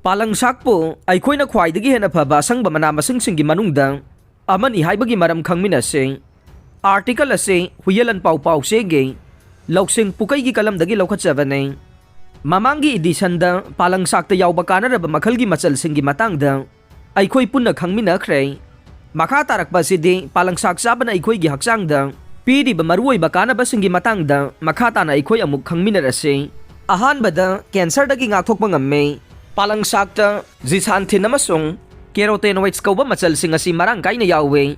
Palangsakpo aikoina khwaidagi hena phaba asangba mana masingsingi manungda amani haibagi maram khangminase. Article ase huyelan pau sege lauksing pukaigi kalamdagi laukhatjabane. Mamangi edisanda palangsakta yauba kanaraba makhalgi machalsingi matangda aikoi punna khangminakhre. Makha tarakpa sidi palangsak sabana aikoigi haksangda piriba maruoiba kanabasingi matangda makha tana aikoi amuk khangminarase. Ahanbada cancer dagi ngakthokpa ngamme. Palangsakta zisanthin amasung carotenoids kauba machalsing asi marang kaina yawe.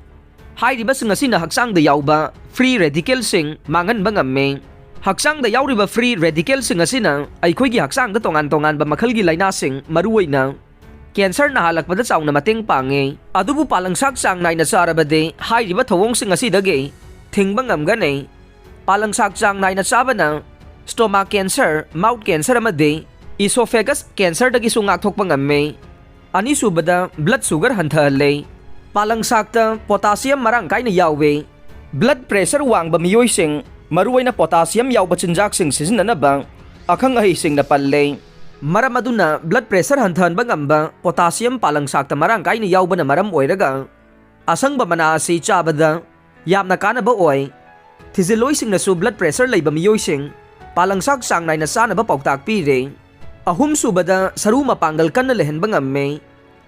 Hairiba sing asina haksangda yauba free radical sing manganba ngamme. Haksangda yauriba free radical sing asina aikoigi haksangda tongan ba makhalgi laina sing maruoina cancer na halakpada chauna mateng pange. Adubu palangsak sang naina sarabade hairiba thawong sing asidage thingba ngamgane. Palangsak sang naina sabana stomach cancer, mouth cancer amade esophagus cancer dagi sungak thokpa ngamme. Ani subada blood sugar hanthalle. Palangsakta potassium marang kaina yawe. Blood pressure wangba miyoy sing maruwaina potassium yawba chinjak sing sisinanaba akhang ahi sing napalle. Maram aduna blood pressure hanthanba ngamba potassium palangsakta marang kaina yawba na maram oiraga asangba mana asi chabada yamna kanaba oy. Thiziloy sing nasu blood pressure layba miyoy sing palangsak sang naina sanaba pauktak pire. Ahum subada saru mapanggal kan na lehenba ngamme.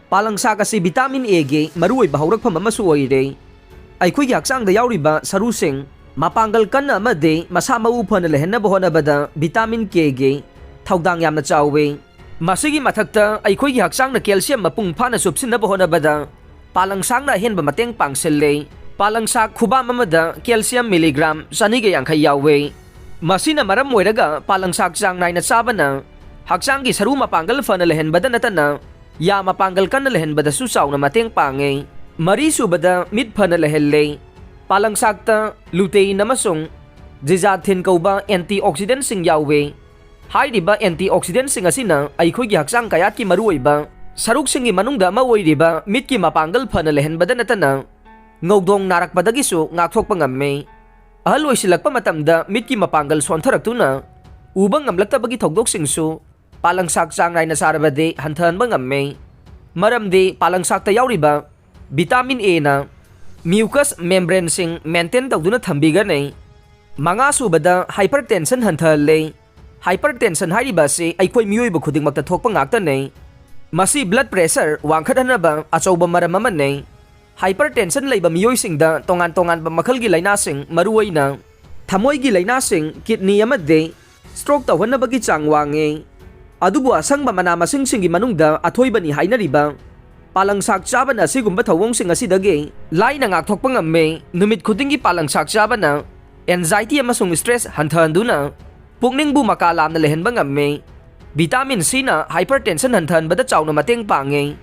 Palangsak asi vitamin A ge maruoy bahaurak pamamasu oire. Aikoigi haksangda yauriba saru sing mapanggal kan na amade masa maupa na lehen na bohona bada vitamin K ge thaudang yamna chawe. Masigi mathakta aikoigi haksang na calcium mapungpha na subsin na bohona bada palangsang na henba mateng pangselle. Palangsak khuba mamada calcium milligram sanige yangkhay yawe. Masina maram oiraga palangsak sang naina sabana haksanggi saru mapanggal fa na lehen bada natana ya mapanggal kan na lehen bada susaw na mateng pange. Mari subada mit fa na lehelle. Palangsakta lutein namasung jizathin kauba antioxidant sing yawe. Hairiba antioxidant sing asina aikoigi haksang kayat ki maruoiba saruk singi manungda maoiriba mit ki mapanggal fa na lehen bada natana ngawdong narakpadagisu ngakthokpa ngamme. Ahal oisilakpa matamda mit ki mapanggal sontharaktu ubang ngamlaktabagi thogdok singsu palangsak sang naina sarabade hanthanba ngamme. Maramdi palangsakta yauriba vitamin A na mucous membrane sing maintain tawduna thambigane. Manga subada hypertension hanthalle. Hypertension hairiba se aikoi miyoiba khudingmakta thokpa ngaktane. Masi blood pressure wangkhathanaba achauba maram amane. Hypertension layba miyoy singda tongan ba makhalgi laina sing maruoina thamoigi laina sing kidney amade stroke tawhanabagi chang wange. Adubu asangba mana masing singi manungda athoiba ni hainariba palangsak chabana sigumba thawong sing asidage laina ngakthokpa ngamme. Numit khudingi palangsak chabana anxiety amasung stress hanthanduna pukningbu makalam na lehenba ngamme. Vitamin C na hypertension hanthanbada chawna mateng pange.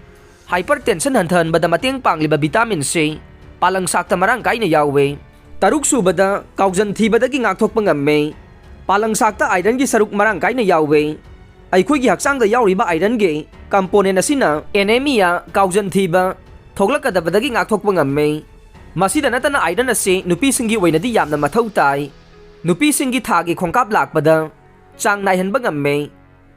Hypertension hanthanbada mateng pangliba vitamin C palangsakta marang kaina yawe. Taruk subada kaugjan thibadagi ngakthokpa ngamme. Palangsakta iron gi saruk marang kaina yawe. Aikoigi haksangda yauriba iron ge component asina anemia kaugjan thiba thoglakadabadagi ngakthokpa ngamme. Masida natana iron ase nupi singi oinadi yamna mathau tai. Nupi singi thagi khongkap lakpada chang naihanba ngamme.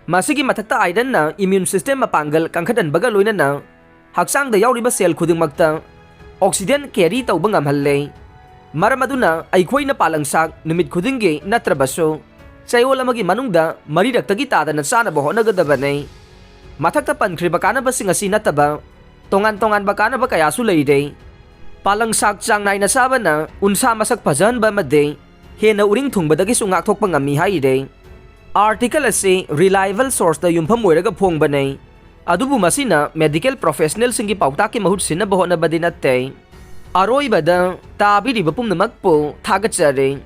Masigi mathakta iron na immune system mapanggal kangkhadanbaga loinana haksangda yauriba cell khudingmakta oxygen carry tawba ngamhalle. Maram aduna aikoina palangsak numit khudingi natrabaso chayol amagi manungda maridaktagi tadana chanaba honagadabane. Mathakta pankhriba kanaba sing asi nataba tongan ba kanaba kayasu leire. Palangsak chang naina sabana unsa masak phajanba made hena uring thungbadagi sungak thokpa ngami haire. Article ase reliable source da yumpham oiraga phongbane. Adubu masina medical professional singi pautaki mahut sinaba honabadi natte. Aroibada tabiriba pumnamakpo thagachare.